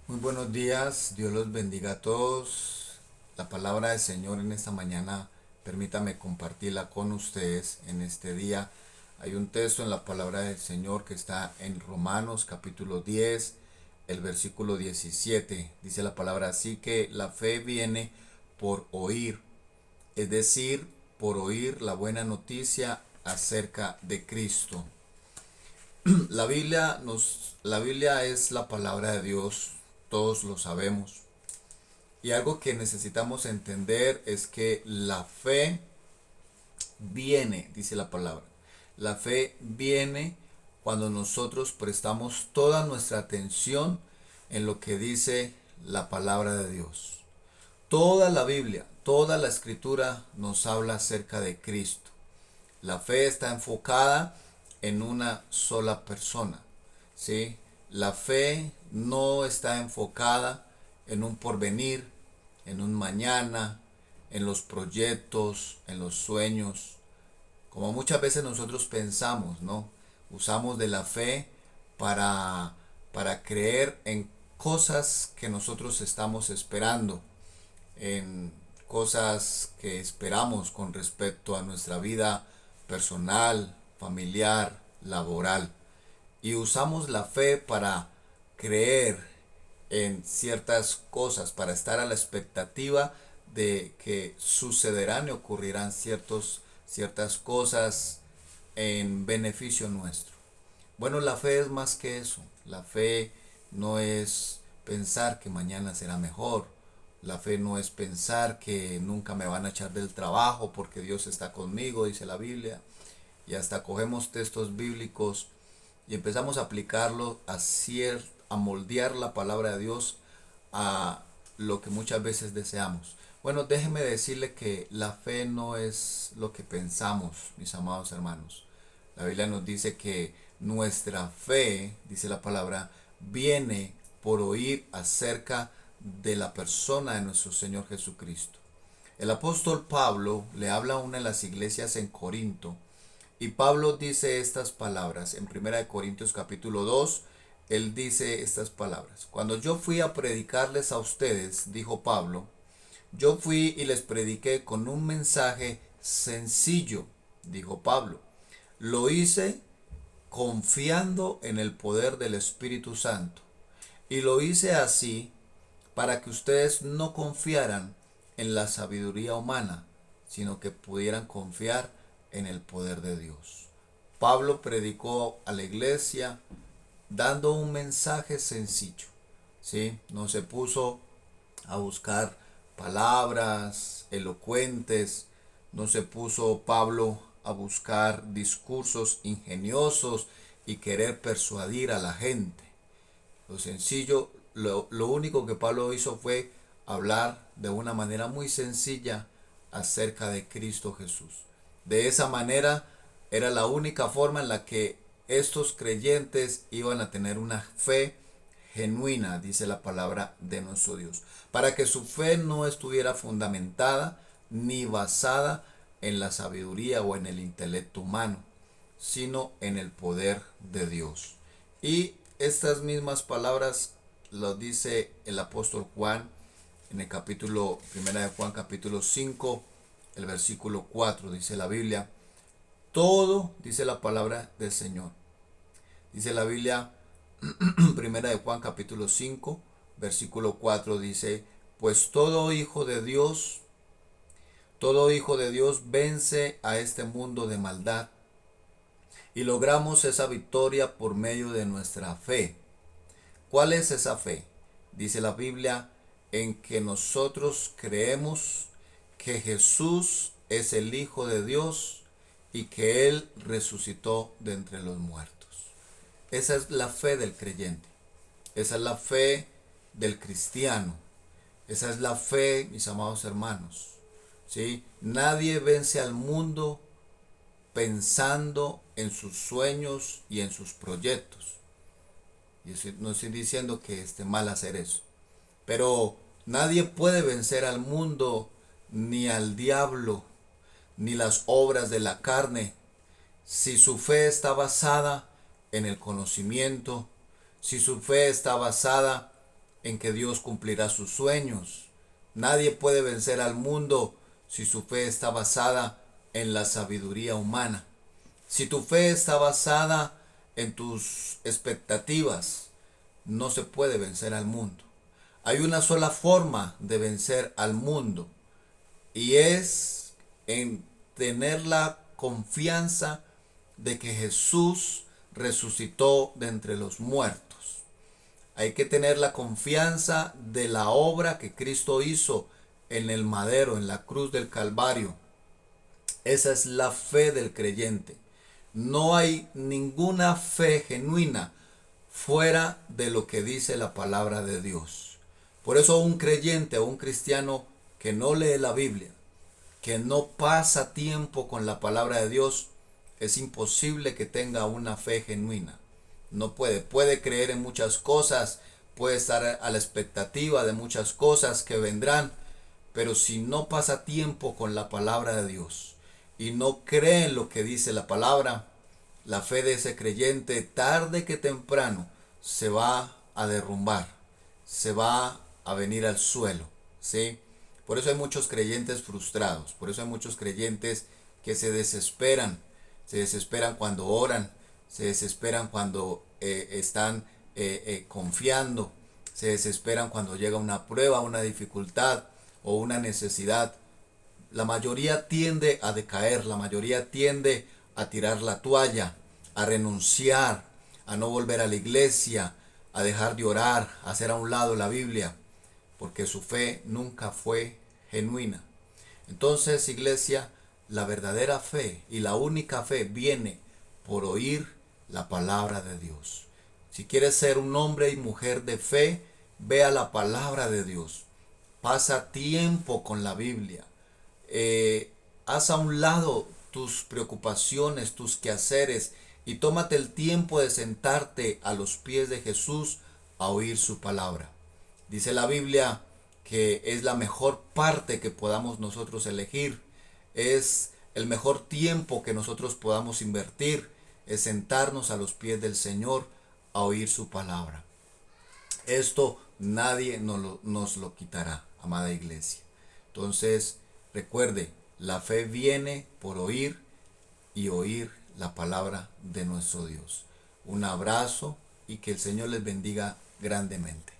Muy buenos días, Dios los bendiga a todos. La palabra del Señor en esta mañana, permítame compartirla con ustedes en este día. Hay un texto en la palabra del Señor que está en Romanos capítulo 10, el versículo 17. Dice la palabra así que la fe viene por oír, es decir, por oír la buena noticia acerca de Cristo. La Biblia es la palabra de Dios, todos lo sabemos. Y algo que necesitamos entender es que la fe viene, dice la palabra. La fe viene cuando nosotros prestamos toda nuestra atención en lo que dice la palabra de Dios. Toda la Biblia, toda la escritura nos habla acerca de Cristo. La fe está enfocada en una sola persona, ¿sí? La fe no está enfocada en un porvenir, en un mañana, en los proyectos, en los sueños, como muchas veces nosotros pensamos, ¿no? Usamos de la fe para, para creer en cosas que nosotros estamos esperando, en cosas que esperamos con respecto a nuestra vida personal, familiar, laboral. Y usamos la fe para creer en ciertas cosas, para estar a la expectativa de que sucederán y ocurrirán ciertas cosas en beneficio nuestro. Bueno, la fe es más que eso. La fe no es pensar que mañana será mejor. La fe no es pensar que nunca me van a echar del trabajo porque Dios está conmigo, dice la Biblia. Y hasta cogemos textos bíblicos y empezamos a aplicarlo a moldear la palabra de Dios a lo que muchas veces deseamos. Bueno, déjeme decirle que la fe no es lo que pensamos, mis amados hermanos. La Biblia nos dice que nuestra fe, dice la palabra, viene por oír acerca de la persona de nuestro Señor Jesucristo. El apóstol Pablo le habla a una de las iglesias en Corinto y Pablo dice estas palabras en 1 capítulo 2. Él dice estas palabras: cuando yo fui a predicarles a ustedes, dijo Pablo, yo fui y les prediqué con un mensaje sencillo, dijo Pablo. Lo hice confiando en el poder del Espíritu Santo. Y lo hice así para que ustedes no confiaran en la sabiduría humana, sino que pudieran confiar en el poder de Dios. Pablo predicó a la iglesia dando un mensaje sencillo, ¿sí? No se puso a buscar palabras elocuentes, no se puso Pablo a buscar discursos ingeniosos y querer persuadir a la gente. Lo sencillo, lo único que Pablo hizo fue hablar de una manera muy sencilla acerca de Cristo Jesús. De esa manera era la única forma en la que estos creyentes iban a tener una fe genuina, dice la palabra de nuestro Dios, para que su fe no estuviera fundamentada ni basada en la sabiduría o en el intelecto humano, sino en el poder de Dios. Y estas mismas palabras lo dice el apóstol Juan en el capítulo 1 de Juan capítulo 5, el versículo 4, dice la Biblia: todo, dice la palabra del Señor. Dice la Biblia, Primera de Juan capítulo 5, versículo 4 dice: pues todo hijo de Dios vence a este mundo de maldad y logramos esa victoria por medio de nuestra fe. ¿Cuál es esa fe? Dice la Biblia, en que nosotros creemos que Jesús es el Hijo de Dios y que Él resucitó de entre los muertos. Esa es la fe del creyente. Esa es la fe del cristiano. Esa es la fe, mis amados hermanos. ¿Sí? Nadie vence al mundo pensando en sus sueños y en sus proyectos. No estoy diciendo que esté mal hacer eso. Pero nadie puede vencer al mundo, ni al diablo, ni las obras de la carne, si su fe está basada en el conocimiento, si su fe está basada en que Dios cumplirá sus sueños. Nadie puede vencer al mundo si su fe está basada en la sabiduría humana. Si tu fe está basada en tus expectativas, no se puede vencer al mundo. Hay una sola forma de vencer al mundo y es en tener la confianza de que Jesús resucitó de entre los muertos. Hay que tener la confianza de la obra que Cristo hizo en el madero, en la cruz del Calvario. Esa es la fe del creyente. No hay ninguna fe genuina fuera de lo que dice la palabra de Dios. Por eso un creyente o un cristiano que no lee la Biblia, que no pasa tiempo con la palabra de Dios, es imposible que tenga una fe genuina. No puede creer en muchas cosas, puede estar a la expectativa de muchas cosas que vendrán, pero si no pasa tiempo con la palabra de Dios y no cree en lo que dice la palabra, la fe de ese creyente tarde que temprano se va a derrumbar, se va a venir al suelo, ¿sí? Por eso hay muchos creyentes frustrados, por eso hay muchos creyentes que se desesperan cuando oran, se desesperan cuando están confiando, se desesperan cuando llega una prueba, una dificultad o una necesidad. La mayoría tiende a decaer, la mayoría tiende a tirar la toalla, a renunciar, a no volver a la iglesia, a dejar de orar, a hacer a un lado la Biblia, porque su fe nunca fue genuina. Entonces, iglesia, la verdadera fe y la única fe viene por oír la palabra de Dios. Si quieres ser un hombre y mujer de fe, ve a la palabra de Dios. Pasa tiempo con la Biblia. Haz a un lado tus preocupaciones, tus quehaceres y tómate el tiempo de sentarte a los pies de Jesús a oír su palabra. Dice la Biblia que es la mejor parte que podamos nosotros elegir, es el mejor tiempo que nosotros podamos invertir, es sentarnos a los pies del Señor a oír su palabra. Esto nadie nos lo quitará, amada iglesia. Entonces, recuerde, la fe viene por oír y oír la palabra de nuestro Dios. Un abrazo y que el Señor les bendiga grandemente.